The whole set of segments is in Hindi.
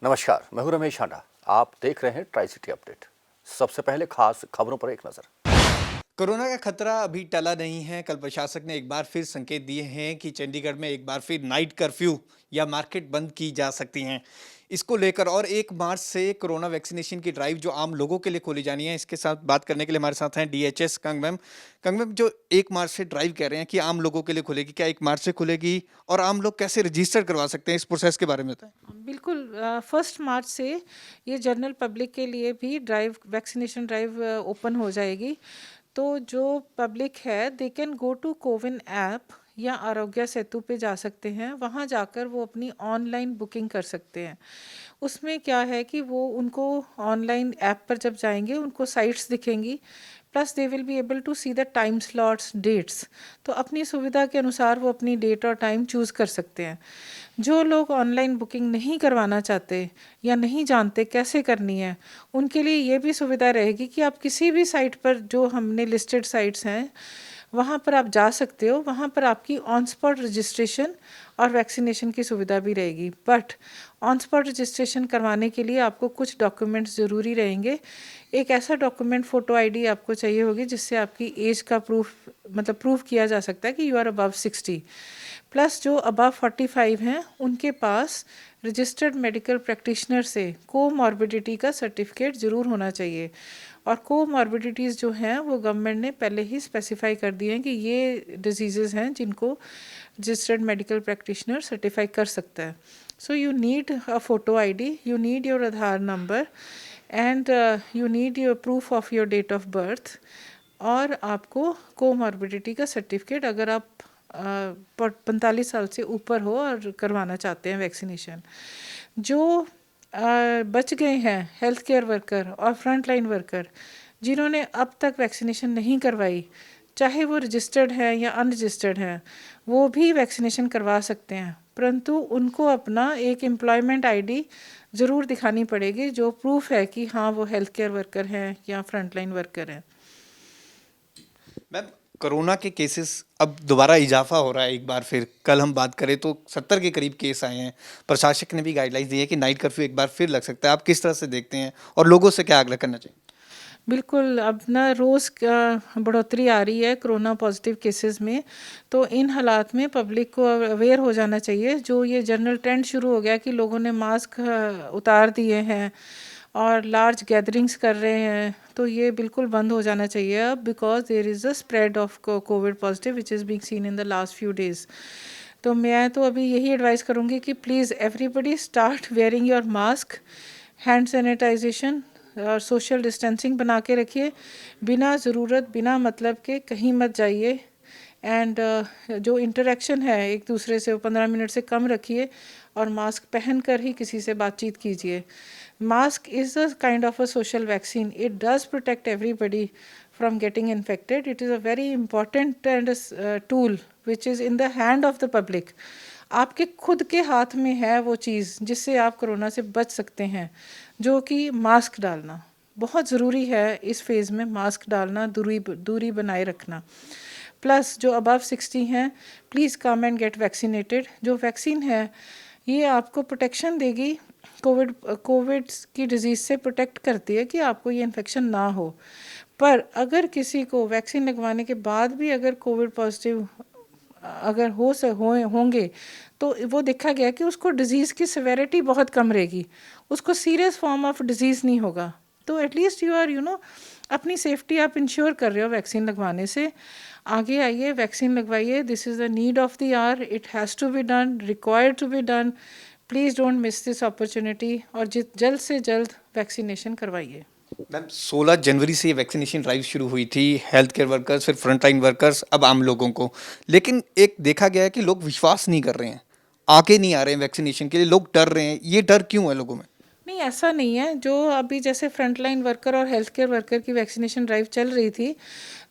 नमस्कार, मैं हूं रमेश हांडा। आप देख रहे हैं ट्राई सिटी अपडेट। सबसे पहले खास खबरों पर एक नजर। कोरोना का खतरा अभी टला नहीं है। कल प्रशासक ने एक बार फिर संकेत दिए हैं कि चंडीगढ़ में एक बार फिर नाइट कर्फ्यू या मार्केट बंद की जा सकती हैं। इसको लेकर और 1 मार्च से कोरोना वैक्सीनेशन की ड्राइव जो आम लोगों के लिए खोली जानी है, इसके साथ बात करने के लिए हमारे साथ हैं DHS Kang ma'am. Kang ma'am, जो 1 मार्च से ड्राइव कह रहे हैं कि आम लोगों के लिए खुलेगी, क्या 1 मार्च से खुलेगी और आम लोग कैसे रजिस्टर करवा सकते हैं, इस प्रोसेस के बारे में बताएं। बिल्कुल 1 मार्च से ये जनरल पब्लिक के लिए भी वैक्सीनेशन ड्राइव ओपन हो जाएगी। तो जो पब्लिक है they can go to CoWIN app या आरोग्य सेतु पे जा सकते हैं। वहाँ जाकर वो अपनी ऑनलाइन बुकिंग कर सकते हैं। उसमें क्या है कि वो उनको ऑनलाइन ऐप पर जब जाएंगे उनको साइट्स दिखेंगी, plus they will be able to see the time slots dates. तो अपनी सुविधा के अनुसार वो अपनी डेट और टाइम चूज़ कर सकते हैं। जो लोग ऑनलाइन बुकिंग नहीं करवाना चाहते या नहीं जानते कैसे करनी है, उनके लिए ये भी सुविधा रहेगी कि आप किसी भी साइट पर, जो हमने लिस्टेड साइट्स हैं, वहाँ पर आप जा सकते हो। वहाँ पर आपकी ऑन स्पॉट रजिस्ट्रेशन और वैक्सीनेशन की सुविधा भी रहेगी। बट ऑन स्पॉट रजिस्ट्रेशन करवाने के लिए आपको कुछ डॉक्यूमेंट्स ज़रूरी रहेंगे। एक ऐसा डॉक्यूमेंट, फ़ोटो आईडी आपको चाहिए होगी जिससे आपकी एज का प्रूफ किया जा सकता है कि यू आर अबव 60। प्लस जो अबव 45 हैं उनके पास रजिस्टर्ड मेडिकल प्रैक्टिशनर से कोमॉर्बिडिटी का सर्टिफिकेट ज़रूर होना चाहिए। और कोमॉर्बिडिटीज़ जो हैं वो गवर्नमेंट ने पहले ही स्पेसिफाई कर दिए हैं कि ये डिजीज़ेज़ हैं जिनको रजिस्टर्ड मेडिकल प्रैक्टिशनर सर्टिफाई कर सकता है। So you need a photo ID, you need your Aadhaar number and you need your proof of your date of birth. और आपको कोमॉर्बिडिटी का सर्टिफिकेट, अगर आप 45 साल से ऊपर हो और करवाना चाहते हैं वैक्सीनेशन। जो बच गए हैं हेल्थ केयर वर्कर और फ्रंट लाइन वर्कर जिन्होंने अब तक वैक्सीनेशन नहीं करवाई, चाहे वो रजिस्टर्ड है या अनरजिस्टर्ड है, वो भी वैक्सीनेशन करवा सकते हैं। परंतु उनको अपना एक एम्प्लॉयमेंट आईडी ज़रूर दिखानी पड़ेगी जो प्रूफ है कि हाँ वो हेल्थ केयर वर्कर हैं या फ्रंट लाइन वर्कर हैं। मैम, कोरोना के केसेस अब दोबारा इजाफा हो रहा है। एक बार फिर कल हम बात करें तो 70 के करीब केस आए हैं। प्रशासक ने भी गाइडलाइंस दी है कि नाइट कर्फ्यू एक बार फिर लग सकता है। आप किस तरह से देखते हैं और लोगों से क्या आग्रह करना चाहिए? बिल्कुल, अब ना रोज़ बढ़ोतरी आ रही है कोरोना पॉजिटिव केसेस में। तो इन हालात में पब्लिक को अवेयर हो जाना चाहिए। जो ये जनरल ट्रेंड शुरू हो गया कि लोगों ने मास्क उतार दिए हैं और लार्ज गैदरिंग्स कर रहे हैं, तो ये बिल्कुल बंद हो जाना चाहिए अब, because there is a spread of COVID positive which is being seen in the last few days. तो मैं तो अभी यही एडवाइस करूँगी कि please everybody start wearing your mask, hand sanitization और सोशल डिस्टेंसिंग बना के रखिए। बिना ज़रूरत, बिना मतलब के कहीं मत जाइए। एंड जो इंटरेक्शन है एक दूसरे से, वो 15 मिनट से कम रखिए और मास्क पहन कर ही किसी से बातचीत कीजिए। Mask is a kind of a social vaccine. It does protect everybody from getting infected. It is a very important and tool which is in the hand of the public. आपके खुद के हाथ में है वो चीज़ जिससे आप कोरोना से बच सकते हैं, जो कि मास्क डालना बहुत ज़रूरी है। इस फेज़ में मास्क डालना, दूरी बनाए रखना। प्लस जो अबव 60 हैं, please come and get vaccinated. जो वैक्सीन है ये आपको प्रोटेक्शन देगी, कोविड की डिज़ीज़ से प्रोटेक्ट करती है कि आपको ये इन्फेक्शन ना हो। पर अगर किसी को वैक्सीन लगवाने के बाद भी अगर कोविड पॉजिटिव अगर होंगे, तो वो देखा गया कि उसको डिज़ीज़ की सिवेरिटी बहुत कम रहेगी, उसको सीरियस फॉर्म ऑफ डिज़ीज़ नहीं होगा। तो एटलीस्ट यू आर अपनी सेफ्टी आप इंश्योर कर रहे हो वैक्सीन लगवाने से। आगे आइए, वैक्सीन लगवाइए। This is the need of the hour. It has to be done, required to be done. Please don't miss this opportunity और जल्द से जल्द वैक्सीनेशन करवाइए। मैम, 16 जनवरी से ये वैक्सीनेशन ड्राइव शुरू हुई थी। हेल्थ केयर वर्कर्स, फिर फ्रंट लाइन वर्कर्स, अब आम लोगों को। लेकिन एक देखा गया है कि लोग विश्वास नहीं कर रहे हैं, आगे नहीं आ रहे हैं वैक्सीनेशन के लिए। लोग डर रहे हैं। ये डर क्यों है लोगों में? नहीं, ऐसा नहीं है। जो अभी जैसे फ्रंट लाइन वर्कर और हेल्थ केयर वर्कर की वैक्सीनेशन ड्राइव चल रही थी,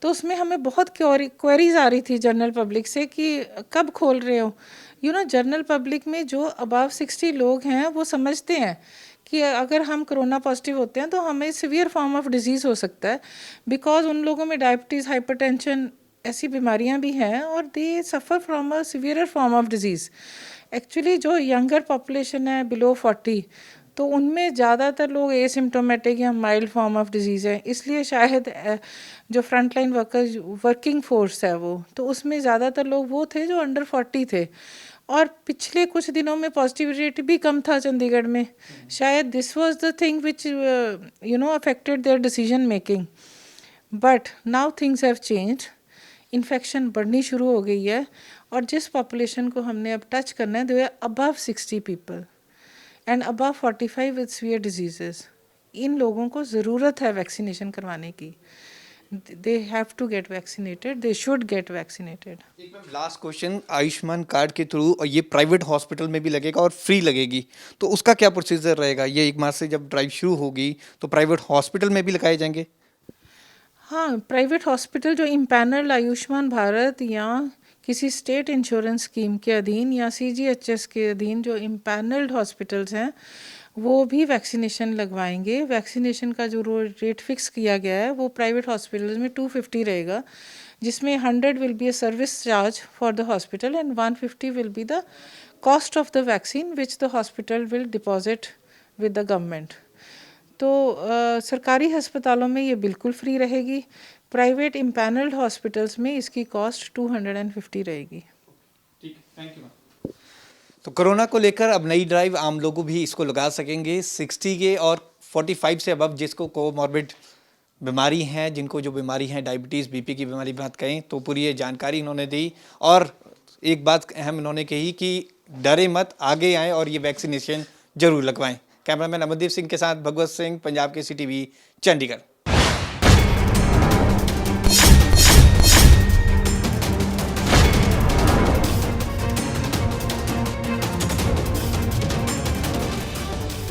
तो उसमें हमें बहुत क्वेरीज आ रही थी जनरल पब्लिक से कि कब खोल रहे हो। जनरल पब्लिक में जो अबव 60 लोग हैं वो समझते हैं कि अगर हम कोरोना पॉजिटिव होते हैं तो हमें सीवियर फॉर्म ऑफ डिजीज़ हो सकता है, बिकॉज उन लोगों में डायबिटीज़, हाइपरटेंशन ऐसी बीमारियां भी हैं और they suffer from a severe form of disease. Actually जो यंगर पॉपुलेशन है बिलो 40, तो उनमें ज़्यादातर लोग एसिम्टोमेटिक या माइल्ड फॉर्म ऑफ डिजीज़ है, इसलिए शायद जो front line workers working force है वो, तो उसमें ज़्यादातर लोग वो थे जो अंडर 40 थे। और पिछले कुछ दिनों में पॉजिटिविटी रेट भी कम था चंडीगढ़ में, शायद this was the thing which affected there decision making. But now things have changed, infection बढ़नी शुरू हो गई है, और जिस पॉपुलेशन को हमने अब टच करना है, they are above 60 people and above 45 with severe diseases. इन लोगों को ज़रूरत है वैक्सीनेशन करवाने की। They have to get vaccinated, they should get vaccinated. एक लास्ट क्वेश्चन, आयुष्मान कार्ड के थ्रू, और ये प्राइवेट हॉस्पिटल में भी लगेगा और फ्री लगेगी, तो उसका क्या प्रोसीजर रहेगा? ये 1 मार्च से जब ड्राइव शुरू होगी तो प्राइवेट हॉस्पिटल में भी लगाए जाएंगे? हाँ, प्राइवेट हॉस्पिटल जो इम्पैनल्ड आयुष्मान भारत या किसी स्टेट इंश्योरेंस स्कीम के अधीन या CGHS के अधीन जो इम्पैनल्ड हॉस्पिटल्स हैं, वो भी वैक्सीनेशन लगवाएंगे। वैक्सीनेशन का जो रेट फिक्स किया गया है वो प्राइवेट हॉस्पिटल्स में 250 रहेगा, जिसमें 100 will be a service charge for the hospital and 150 will be the cost of the vaccine which the hospital will deposit with the government. तो सरकारी अस्पतालों में ये बिल्कुल फ्री रहेगी, प्राइवेट इम्पैनल्ड हॉस्पिटल्स में इसकी कॉस्ट 250 रहेगी। ठीक, थैंक यू। तो कोरोना को लेकर अब नई ड्राइव, आम लोग भी इसको लगा सकेंगे। 60 के और 45 से अबव जिसको कोमॉर्बिड बीमारी हैं, जिनको जो बीमारी है डायबिटीज़, BP की बीमारी बात कहें, तो पूरी ये जानकारी इन्होंने दी। और एक बात अहम इन्होंने कही कि डरे मत, आगे आएँ और ये वैक्सीनेशन जरूर लगवाएं। कैमरामैन अमनदीप सिंह के साथ भगवत सिंह, पंजाब केसरी TV, चंडीगढ़।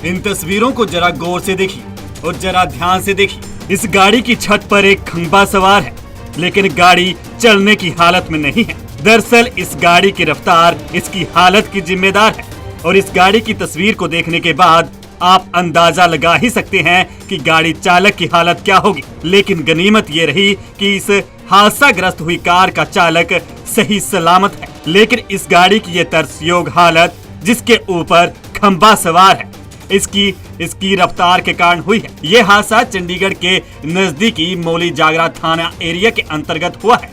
इन तस्वीरों को जरा गौर से देखिए और जरा ध्यान से देखिए। इस गाड़ी की छत पर एक खंभा सवार है, लेकिन गाड़ी चलने की हालत में नहीं है। दरअसल इस गाड़ी की रफ्तार इसकी हालत की जिम्मेदार है, और इस गाड़ी की तस्वीर को देखने के बाद आप अंदाजा लगा ही सकते हैं कि गाड़ी चालक की हालत क्या होगी। लेकिन गनीमत ये रही कि इस हादसाग्रस्त हुई कार का चालक सही सलामत है। लेकिन इस गाड़ी की ये तरसयोग हालत, जिसके ऊपर खंभा सवार है, इसकी रफ्तार के कारण हुई है। ये हादसा चंडीगढ़ के नजदीकी मौली जागरा थाना एरिया के अंतर्गत हुआ है,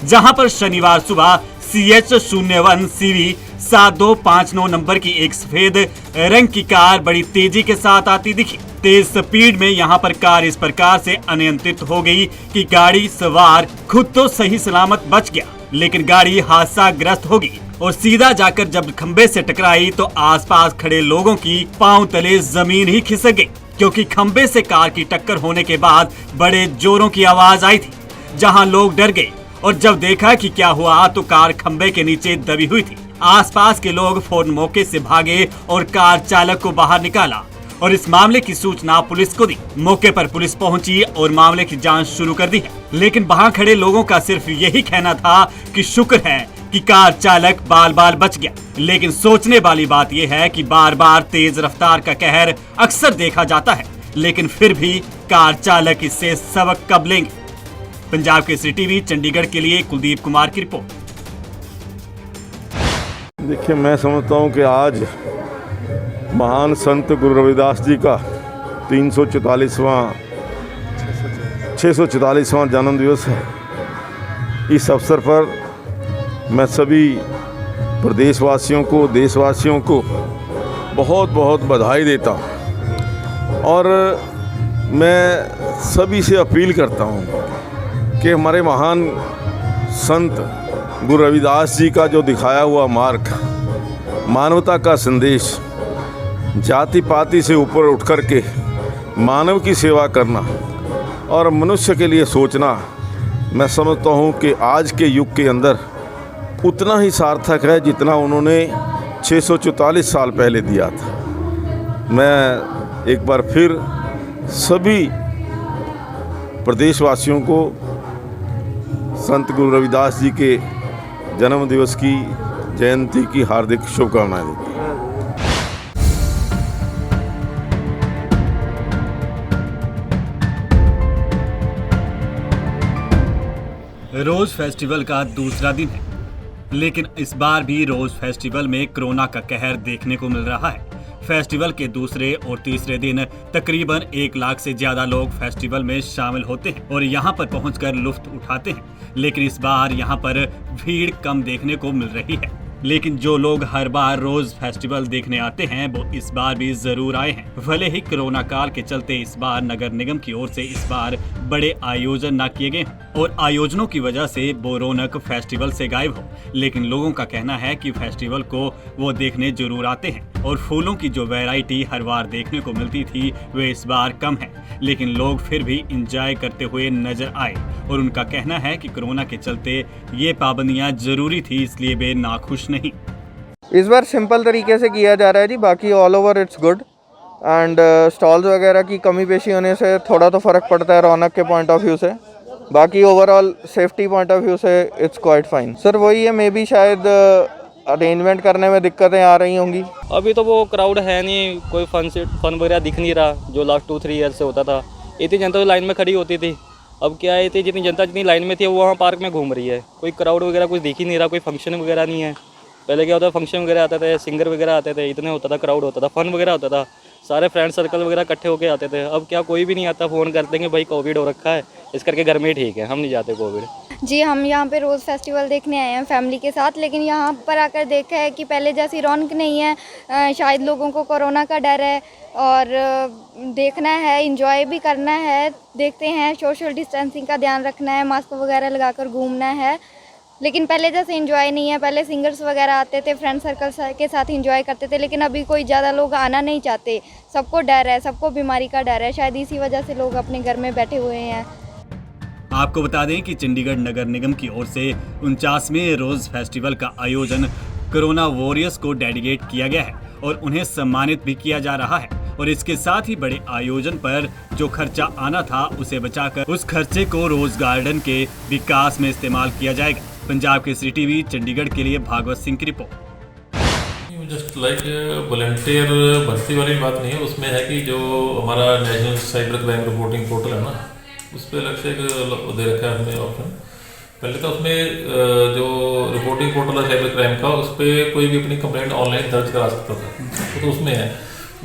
जहां पर शनिवार सुबह CH01 CV 7259 नंबर की एक सफेद रंग की कार बड़ी तेजी के साथ आती दिखी। तेज स्पीड में यहां पर कार इस प्रकार से अनियंत्रित हो गई कि गाड़ी सवार खुद तो सही सलामत बच गया, लेकिन गाड़ी हादसाग्रस्त हो गई और सीधा जाकर जब खंबे से टकराई तो आसपास खड़े लोगों की पांव तले जमीन ही खिसक गई, क्योंकि खंबे से कार की टक्कर होने के बाद बड़े जोरों की आवाज आई थी, जहां लोग डर गए और जब देखा कि क्या हुआ तो कार खंबे के नीचे दबी हुई थी। आसपास के लोग फौरन मौके से भागे और कार चालक को बाहर निकाला और इस मामले की सूचना पुलिस को दी। मौके पर पुलिस पहुंची और मामले की जांच शुरू कर दी है, लेकिन वहां खड़े लोगों का सिर्फ यही कहना था कि शुक्र है कि कार चालक बाल बाल बच गया। लेकिन सोचने वाली बात यह है कि बार बार तेज रफ्तार का कहर अक्सर देखा जाता है, लेकिन फिर भी कार चालक इससे सबक कब लेंगे। पंजाब केसरी TV चंडीगढ़ के लिए कुलदीप कुमार की रिपोर्ट। देखिए, मैं समझता हूँ कि आज महान संत गुरु रविदास जी का 644वां जन्म दिवस है। इस अवसर पर मैं सभी प्रदेशवासियों को, देशवासियों को बहुत बहुत बधाई देता हूँ और मैं सभी से अपील करता हूँ कि हमारे महान संत गुरु रविदास जी का जो दिखाया हुआ मार्ग, मानवता का संदेश, जाति पाति से ऊपर उठ कर के मानव की सेवा करना और मनुष्य के लिए सोचना, मैं समझता हूँ कि आज के युग के अंदर उतना ही सार्थक है जितना उन्होंने 644 साल पहले दिया था। मैं एक बार फिर सभी प्रदेशवासियों को संत गुरु रविदास जी के जन्म दिवस की, जयंती की हार्दिक शुभकामनाएं देता हूं। रोज फेस्टिवल का दूसरा दिन है, लेकिन इस बार भी रोज फेस्टिवल में कोरोना का कहर देखने को मिल रहा है। फेस्टिवल के दूसरे और तीसरे दिन तकरीबन 1 लाख से ज्यादा लोग फेस्टिवल में शामिल होते हैं और यहाँ पर पहुंचकर लुत्फ उठाते हैं। लेकिन इस बार यहाँ पर भीड़ कम देखने को मिल रही है। लेकिन जो लोग हर बार रोज फेस्टिवल देखने आते हैं वो इस बार भी जरूर आए हैं। भले ही कोरोना काल के चलते इस बार नगर निगम की ओर से इस बार बड़े आयोजन न किए गए और आयोजनों की वजह से वो रौनक फेस्टिवल से गायब हो, लेकिन लोगों का कहना है कि फेस्टिवल को वो देखने जरूर आते हैं और फूलों की जो वैरायटी हर बार देखने को मिलती थी वे इस बार कम है, लेकिन लोग फिर भी इंजॉय करते हुए नजर आए और उनका कहना है कि कोरोना के चलते ये पाबंदियां जरूरी थी, इसलिए वे नाखुश नहीं। इस बार सिंपल तरीके से किया जा रहा है जी, बाकी all over it's good and stalls वगैरह की कमी पेशी होने से थोड़ा तो फ़र्क पड़ता है रौनक के पॉइंट ऑफ व्यू से, बाकी overall safety point of view से इट्स क्वाइट फाइन। सर वही है, मे बी शायद अरेंजमेंट करने में दिक्कतें आ रही होंगी। अभी तो वो क्राउड है नहीं, कोई फन वगैरह दिख नहीं रहा जो लास्ट 2-3 ईयर से होता था। इतनी जनता तो लाइन में खड़ी होती थी, अब क्या है इतनी जितनी जनता जितनी लाइन में थी वो वहाँ पार्क में घूम रही है, कोई क्राउड वगैरह कुछ दिख ही नहीं रहा, कोई फंक्शन वगैरह नहीं है। पहले क्या होता था, फंक्शन वगैरह आते थे, सिंगर वगैरह आते थे, इतने होता था, क्राउड होता था, फन वगैरह होता था, सारे फ्रेंड सर्कल वगैरह इकट्ठे होके आते थे। अब क्या कोई भी नहीं आता, फ़ोन कर देंगे भाई कोविड हो रखा है, इस करके घर में ही ठीक है, हम नहीं जाते कोविड। जी हम यहाँ पे रोज़ फेस्टिवल देखने आए हैं फैमिली के साथ, लेकिन यहाँ पर आकर देखा है कि पहले जैसी रौनक नहीं है। शायद लोगों को कोरोना का डर है और देखना है, एंजॉय भी करना है, देखते हैं, सोशल डिस्टेंसिंग का ध्यान रखना है, मास्क वगैरह लगाकर घूमना है, लेकिन पहले जैसे एंजॉय नहीं है। पहले सिंगर्स वगैरह आते थे, फ्रेंड सर्कल के साथ एंजॉय करते थे, लेकिन अभी कोई ज़्यादा लोग आना नहीं चाहते, सबको डर है, सबको बीमारी का डर है, शायद इसी वजह से लोग अपने घर में बैठे हुए हैं। आपको बता दें कि चंडीगढ़ नगर निगम की ओर से 49वें रोज फेस्टिवल का आयोजन कोरोना वॉरियर्स को डेडिकेट किया गया है और उन्हें सम्मानित भी किया जा रहा है और इसके साथ ही बड़े आयोजन पर जो खर्चा आना था उसे बचाकर उस खर्चे को रोज गार्डन के विकास में इस्तेमाल किया जाएगा। पंजाब केसरी टीवी चंडीगढ़ के लिए भागवत सिंह की रिपोर्ट। जस्ट लाइक वॉलंटियर भर्ती वाली बात नहीं है, उसमें है कि जो हमारा national cyber crime reporting portal है ना, उस पर अलग से दे रखा है हमने ऑप्शन। पहले तो उसमें जो रिपोर्टिंग पोर्टल है साइबर क्राइम का, उस पर कोई भी अपनी कंप्लेंट ऑनलाइन दर्ज करा सकता था, तो उसमें है।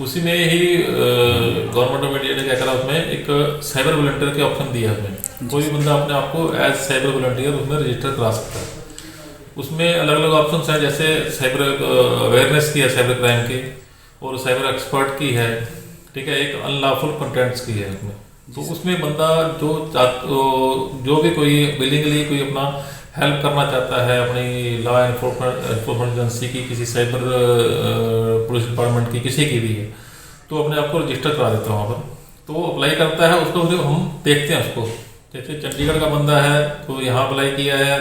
उसी में ही गवर्नमेंट ऑफ इंडिया ने क्या करा, उसमें एक साइबर वॉलंटियर के ऑप्शन दिया है। उसमें कोई भी बंदा अपने आप को एज साइबर वॉलंटियर उसमें रजिस्टर करा सकता है। उसमें अलग अलग ऑप्शन हैं, जैसे साइबर अवेयरनेस की है साइबर क्राइम की, और साइबर एक्सपर्ट की है, ठीक है, एक अनलॉफुल कंटेंट्स की है उसमें। तो उसमें बंदा जो भी कोई विलिंगली कोई अपना हेल्प करना चाहता है अपनी लॉ एनफोर्समेंट एजेंसी की, किसी साइबर पुलिस डिपार्टमेंट की, किसी की भी है, तो अपने आप को रजिस्टर करा देता है वहाँ पर। तो वो अप्लाई करता है, उसको हम देखते हैं उसको, जैसे चंडीगढ़ का बंदा है तो यहाँ अप्लाई किया है,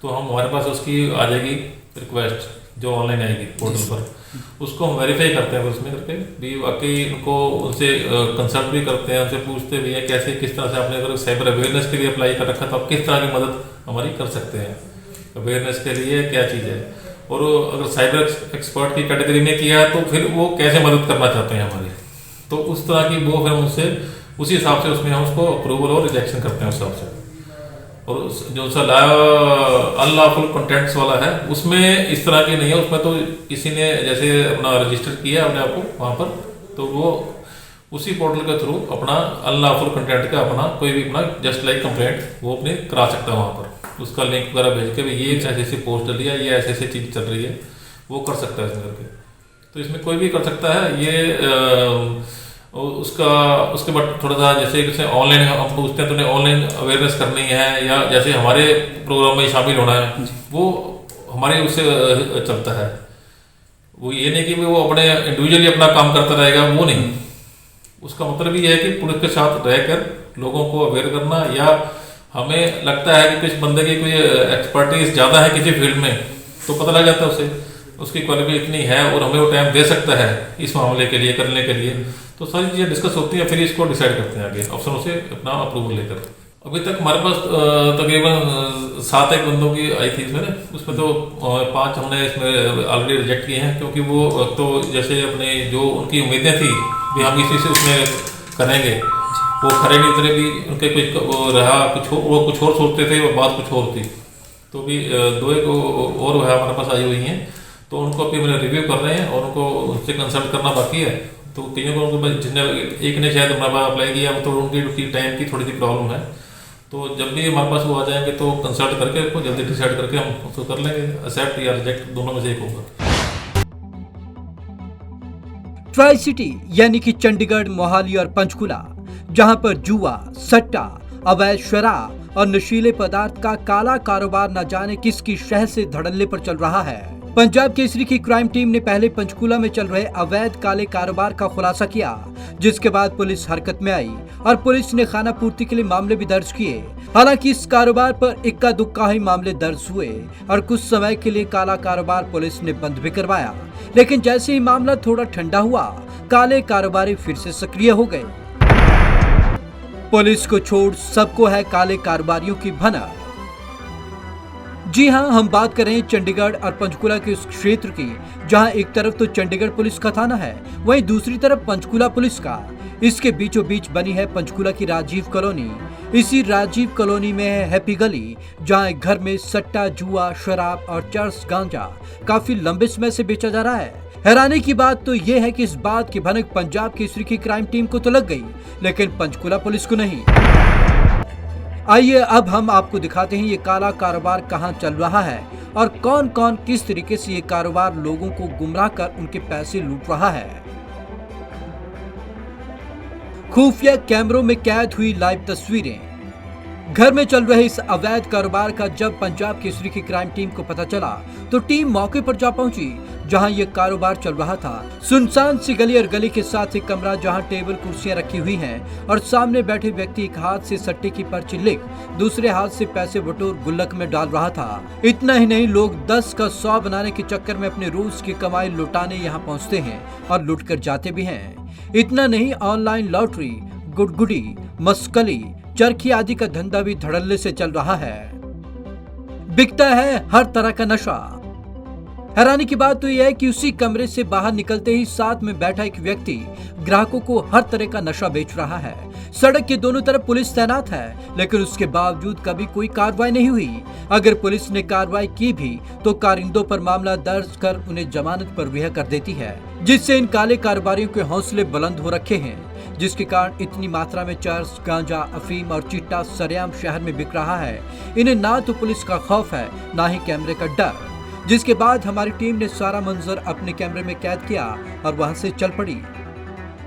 तो हम हमारे पास उसकी आ जाएगी रिक्वेस्ट जो ऑनलाइन आएगी पोर्टल पर, उसको हम वेरीफाई करते हैं उसमें करके भी वाकई उनको उनसे कंसल्ट भी करते हैं, उनसे पूछते भी हैं कैसे किस तरह से आपने अगर साइबर अवेयरनेस के लिए अप्लाई कर रखा तो आप किस तरह की मदद हमारी कर सकते हैं, अवेयरनेस के लिए क्या चीज़ है, और अगर साइबर एक्सपर्ट की कैटेगरी में किया है तो फिर वो कैसे मदद करना चाहते हैं हमारी, तो उस तरह की वो फिर उनसे उसी हिसाब से उसमें हम उसको अप्रूवल और रिजेक्शन करते हैं उस हिसाब से। और जो सा अनलॉफुल कंटेंट्स वाला है उसमें इस तरह की नहीं है, उसमें तो किसी ने जैसे अपना रजिस्टर किया अपने आप को वहाँ पर, तो वो उसी पोर्टल के थ्रू अपना अनलॉफुल कंटेंट का अपना कोई भी अपना जस्ट लाइक कंप्लेंट वो अपने करा सकता है वहाँ पर, उसका लिंक वगैरह भेज के भी ये ऐसी ऐसी पोस्ट डली है, ये ऐसी ऐसी चीज़ चल रही है, वो कर सकता है इसमें करके। तो इसमें कोई भी कर सकता है ये उसके बाद थोड़ा सा जैसे ऑनलाइन हम पूछते हैं तो उन्हें ऑनलाइन अवेयरनेस करनी है या जैसे हमारे प्रोग्राम में शामिल होना है, वो हमारे उससे चलता है। वो ये नहीं कि वो अपने इंडिविजुअली अपना काम करता रहेगा, वो नहीं, उसका मतलब ये है कि पुलिस के साथ रहकर लोगों को अवेयर करना, या हमें लगता है कि किस बंदे की कोई एक्सपर्टीज ज़्यादा है किसी फील्ड में तो पता लग जाता है उसे उसकी क्वालिटी इतनी है और हमें वो टाइम दे सकता है इस मामले के लिए करने के लिए, तो सारी चीज़ें डिस्कस होती हैं, फिर इसको डिसाइड करते हैं आगे अफसरों से अपना अप्रूवल लेकर। अभी तक हमारे पास तकरीबन 7 बंदों की आई थी इसमें, उसमें तो 5 हमने इसमें ऑलरेडी रिजेक्ट किए हैं, क्योंकि वो तो जैसे अपने जो उनकी उम्मीदें थी भी हम इसी से उसमें करेंगे वो खरे नहीं उतरे, भी उनके कुछ वो रहा वो कुछ और सोचते थे और बात कुछ और थी, तो भी 2 और हमारे पास आई हुई हैं, तो उनको अभी मैंने रिव्यू कर रहे हैं और उनको उनसे कंसल्ट करना बाकी है। तो कईयों को उनको जिसने एक ने शायद हमारे पास अप्लाई किया तो उनकी टाइम की थोड़ी सी प्रॉब्लम है। तो जब भी हमारे पास वो आ जाएंगे तो कंसल्ट करके उसको जल्दी डिसाइड करके हम उसको कर लेंगे, एक्सेप्ट या रिजेक्ट दोनों में से एक होगा। ट्राई सिटी यानी कि चंडीगढ़, मोहाली और पंचकुला, जहां पर जुआ, सट्टा, अवैध शराब और नशीले पदार्थ का काला कारोबार न जाने किसकी शह से धड़ल्ले पर चल रहा है। पंजाब केसरी की क्राइम टीम ने पहले पंचकुला में चल रहे अवैध काले कारोबार का खुलासा किया, जिसके बाद पुलिस हरकत में आई और पुलिस ने खाना पूर्ति के लिए मामले भी दर्ज किए। हालांकि इस कारोबार पर इक्का दुक्का ही मामले दर्ज हुए और कुछ समय के लिए काला कारोबार पुलिस ने बंद भी करवाया, लेकिन जैसे ही मामला थोड़ा ठंडा हुआ, काले कारोबारी फिर से सक्रिय हो गए। पुलिस को छोड़ सबको है काले कारोबारियों की भनक। जी हां, हम बात कर रहे हैं चंडीगढ़ और पंचकुला के उस क्षेत्र की, जहां एक तरफ तो चंडीगढ़ पुलिस का थाना है, वहीं दूसरी तरफ पंचकुला पुलिस का। इसके बीचों बीच बनी है पंचकुला की राजीव कॉलोनी। इसी राजीव कॉलोनी में है हैप्पी गली, जहां एक घर में सट्टा, जुआ, शराब और चरस गांजा काफी लंबे समय से बेचा जा रहा है। हैरानी की बात तो यह है कि इस बात की भनक पंजाब केसरी की क्राइम टीम को तो लग गई, लेकिन पंचकुला पुलिस को नहीं। आइए अब हम आपको दिखाते हैं ये काला कारोबार कहां चल रहा है और कौन कौन किस तरीके से ये कारोबार लोगों को गुमराह कर उनके पैसे लूट रहा है। खुफिया कैमरों में कैद हुई लाइव तस्वीरें। घर में चल रहे इस अवैध कारोबार का जब पंजाब केसरी की क्राइम टीम को पता चला तो टीम मौके पर जा पहुंची, जहां ये कारोबार चल रहा था। सुनसान सी गली और गली के साथ एक कमरा, जहां टेबल कुर्सियां रखी हुई हैं और सामने बैठे व्यक्ति एक हाथ से सट्टे की पर्ची लिख दूसरे हाथ से पैसे बटोर गुल्लक में डाल रहा था। इतना ही नहीं, लोग 10 का 100 बनाने के चक्कर में अपने रोज की कमाई लुटाने यहाँ पहुँचते हैं और लुट कर जाते भी हैं। इतना नहीं, ऑनलाइन लॉटरी, गुडगुडी, मस्कली, चरखी आदि का धंधा भी धड़ल्ले से चल रहा है। बिकता है हर तरह का नशा। हैरानी की बात तो यह है कि उसी कमरे से बाहर निकलते ही साथ में बैठा एक व्यक्ति ग्राहकों को हर तरह का नशा बेच रहा है। सड़क के दोनों तरफ पुलिस तैनात है, लेकिन उसके बावजूद कभी कोई कार्रवाई नहीं हुई। अगर पुलिस ने कार्रवाई की भी तो कारिंदों पर मामला दर्ज कर उन्हें जमानत पर रिहा कर देती है, जिससे इन काले कारोबारियों के हौसले बुलंद हो रखे हैं, जिसके कारण इतनी मात्रा में चरस, गांजा, अफीम और चिट्टा सरेआम शहर में बिक रहा है। इन्हें ना तो पुलिस का खौफ है, ना ही कैमरे का डर, जिसके बाद हमारी टीम ने सारा मंजर अपने कैमरे में कैद किया और वहां से चल पड़ी।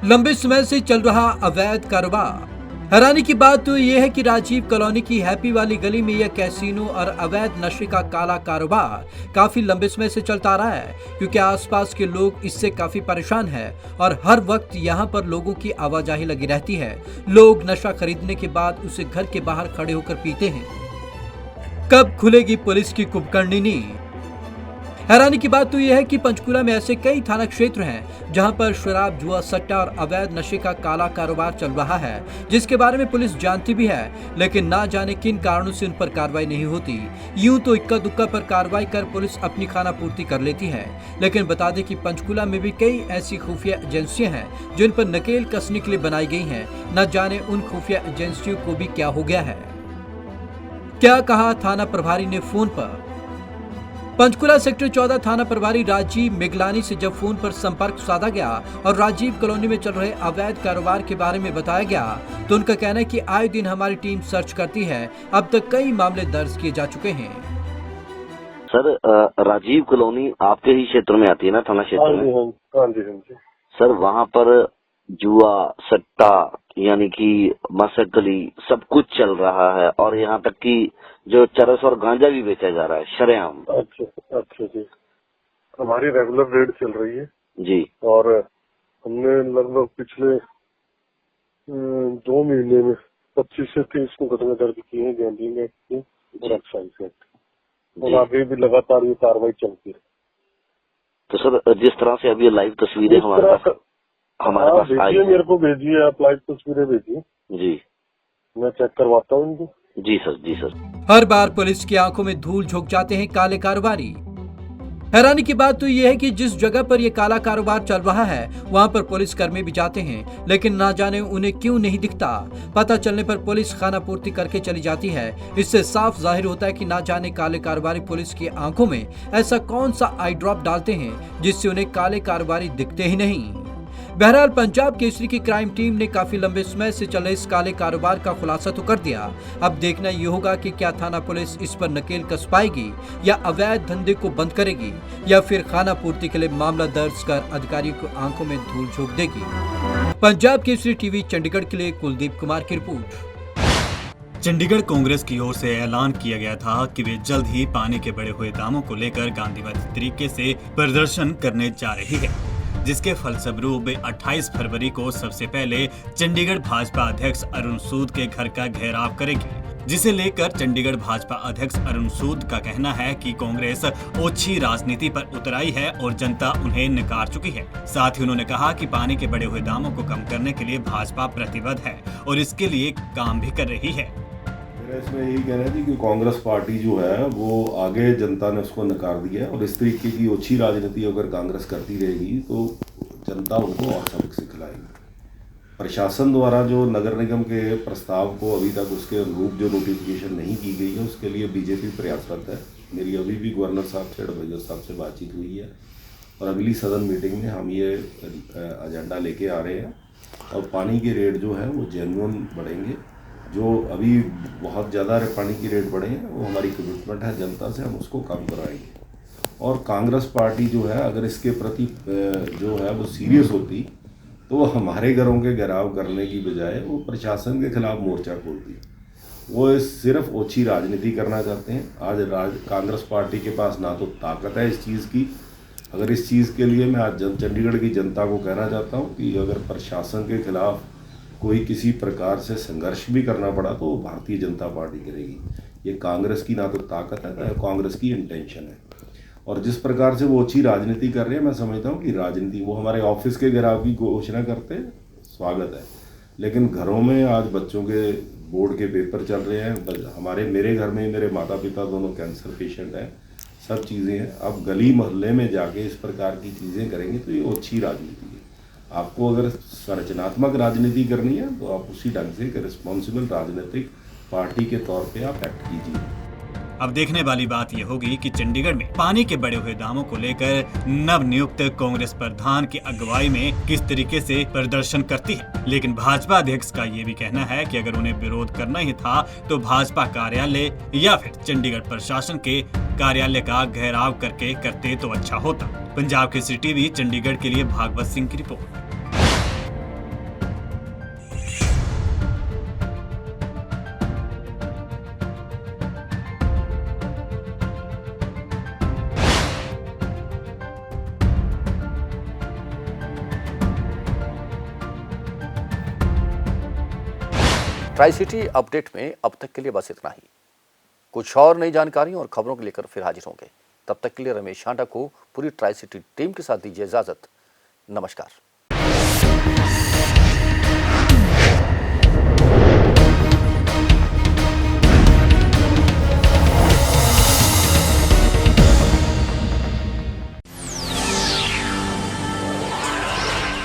लंबे समय से चल रहा अवैध कारोबार। हैरानी की बात तो यह है कि राजीव कॉलोनी की हैप्पी वाली गली में यह कैसीनो और अवैध नशे का काला कारोबार काफी लंबे समय से चलता आ रहा है, क्योंकि आसपास के लोग इससे काफी परेशान हैं और हर वक्त यहाँ पर लोगों की आवाजाही लगी रहती है। लोग नशा खरीदने के बाद उसे घर के बाहर खड़े होकर पीते हैं। कब खुलेगी पुलिस की कुंभकर्णी? हैरानी की बात तो यह है कि पंचकुला में ऐसे कई थाना क्षेत्र हैं जहां पर शराब, जुआ, सट्टा और अवैध नशे का काला कारोबार चल रहा है, जिसके बारे में पुलिस जानती भी है, लेकिन ना जाने किन कारणों से उन पर कार्रवाई नहीं होती। यूं तो इक्का दुक्का पर कार्रवाई कर पुलिस अपनी खाना पूर्ति कर लेती है, लेकिन बता दें कि पंचकुला में भी कई ऐसी खुफिया एजेंसियां हैं जिन पर नकेल कसने के लिए बनाई गई हैं। न जाने उन खुफिया एजेंसियों को भी क्या हो गया है। क्या कहा थाना प्रभारी ने फोन पर? पंचकुला सेक्टर 14 थाना प्रभारी राजीव मेघलानी से जब फोन पर संपर्क साधा गया और राजीव कॉलोनी में चल रहे अवैध कारोबार के बारे में बताया गया, तो उनका कहना है कि आए दिन हमारी टीम सर्च करती है। अब तक कई मामले दर्ज किए जा चुके हैं। सर, राजीव कॉलोनी आपके ही क्षेत्र में आती है ना, थाना क्षेत्र में? हाँ जी। सर, वहाँ पर जुआ, सट्टा यानी कि मसकली सब कुछ चल रहा है और यहाँ तक कि जो चरस और गांजा भी बेचा जा रहा है शरेआम। अच्छा जी। हमारी रेगुलर रेड चल रही है जी, और हमने लगभग पिछले 2 महीने में 25 से 30 मुकदमे दर्ज किए हैं गैंगिंग एक्ट और एक्साइज एक्ट, और आगे भी लगातार ये कार्रवाई चलती है। तो सर, जिस तरह से अभी लाइव तस्वीरें हमारे पास आई है, मेरे को भेजिए, आप लाइव तस्वीरें भेजिए जी, मैं चेक करवाता हूँ इनको। जी सर। हर बार पुलिस की आंखों में धूल झोंक जाते हैं काले कारोबारी। हैरानी की बात तो यह है कि जिस जगह पर यह काला कारोबार चल रहा है वहां पर पुलिस कर्मी भी जाते हैं, लेकिन ना जाने उन्हें क्यों नहीं दिखता। पता चलने पर पुलिस खाना पूर्ति करके चली जाती है। इससे साफ जाहिर होता है कि ना जाने काले कारोबारी पुलिस की आंखों में ऐसा कौन सा आई ड्रॉप डालते हैं जिससे उन्हें काले कारोबारी दिखते ही नहीं। बहरहाल पंजाब केसरी की क्राइम टीम ने काफी लंबे समय से चले इस काले कारोबार का खुलासा तो कर दिया। अब देखना ये होगा कि क्या थाना पुलिस इस पर नकेल कस पाएगी या अवैध धंधे को बंद करेगी या फिर खाना पूर्ति के लिए मामला दर्ज कर अधिकारियों की आंखों में धूल झोंक देगी। पंजाब केसरी टीवी चंडीगढ़ के लिए कुलदीप कुमार की रिपोर्ट। चंडीगढ़ कांग्रेस की ओर से ऐलान किया गया था कि वे जल्द ही पानी के बढ़े हुए दामों को लेकर गांधीवादी तरीके से प्रदर्शन करने जा रही है, जिसके फलस्वरूप 28 फरवरी को सबसे पहले चंडीगढ़ भाजपा अध्यक्ष अरुण सूद के घर का घेराव करेगी, जिसे लेकर चंडीगढ़ भाजपा अध्यक्ष अरुण सूद का कहना है कि कांग्रेस ओछी राजनीति पर उतर आई है और जनता उन्हें नकार चुकी है। साथ ही उन्होंने कहा कि पानी के बढ़े हुए दामों को कम करने के लिए भाजपा प्रतिबद्ध है और इसके लिए काम भी कर रही है। मेरा इसमें यही कहना है कि कांग्रेस पार्टी जो है वो आगे जनता ने उसको नकार दिया और इस तरीके की ओछी राजनीति अगर कांग्रेस करती रहेगी तो जनता उनको और सबक सिखलाएगी। प्रशासन द्वारा जो नगर निगम के प्रस्ताव को अभी तक उसके अनुरूप जो नोटिफिकेशन नहीं की गई है उसके लिए बीजेपी प्रयासरत है। मेरी अभी भी गवर्नर साहब से एडवाइजर साहब से बातचीत हुई है और अगली सदन मीटिंग में हम ये एजेंडा लेके आ रहे हैं और पानी के रेट जो है वो जेन्युइन बढ़ेंगे। जो अभी बहुत ज़्यादा पानी की रेट बढ़े हैं वो हमारी कमिटमेंट है जनता से, हम उसको कम कराएंगे। और कांग्रेस पार्टी जो है अगर इसके प्रति जो है वो सीरियस होती तो वो हमारे घरों के घेराव करने की बजाय वो प्रशासन के खिलाफ मोर्चा खोलती। वो सिर्फ ओछी राजनीति करना चाहते हैं। आज कांग्रेस पार्टी के पास ना तो ताकत है इस चीज़ की। अगर इस चीज़ के लिए मैं आज चंडीगढ़ की जनता को कहना चाहता हूँ कि अगर प्रशासन के खिलाफ कोई किसी प्रकार से संघर्ष भी करना पड़ा तो भारतीय जनता पार्टी करेगी। ये कांग्रेस की ना तो ताकत है ना कांग्रेस की इंटेंशन है। और जिस प्रकार से वो अच्छी राजनीति कर रहे हैं मैं समझता हूँ कि राजनीति वो हमारे ऑफिस के घेराव की घोषणा करते स्वागत है, लेकिन घरों में आज बच्चों के बोर्ड के पेपर चल रहे हैं। मेरे घर में मेरे माता पिता दोनों कैंसर पेशेंट हैं, सब चीज़ें हैं। अब गली मोहल्ले में जाके इस प्रकार की चीज़ें करेंगे तो ये अच्छी राजनीति है। आपको अगर संरचनात्मक राजनीति करनी है तो आप उसी ढंग से एक रिस्पॉन्सिबल राजनीतिक पार्टी के तौर पे आप एक्ट कीजिए। अब देखने वाली बात यह होगी कि चंडीगढ़ में पानी के बढ़े हुए दामों को लेकर नव नियुक्त कांग्रेस प्रधान की अगुवाई में किस तरीके से प्रदर्शन करती है। लेकिन भाजपा अध्यक्ष का ये भी कहना है कि अगर उन्हें विरोध करना ही था तो भाजपा कार्यालय या फिर चंडीगढ़ प्रशासन के कार्यालय का घेराव करके करते तो अच्छा होता। पंजाब केसरी टीवी चंडीगढ़ के लिए भागवत सिंह की रिपोर्ट। ट्राई सिटी अपडेट में अब तक के लिए बस इतना ही। कुछ और नई जानकारियों और खबरों को लेकर फिर हाजिर होंगे। तब तक के लिए रमेश हांडा को पूरी ट्राई सिटी टीम के साथ दीजिए इजाजत। नमस्कार।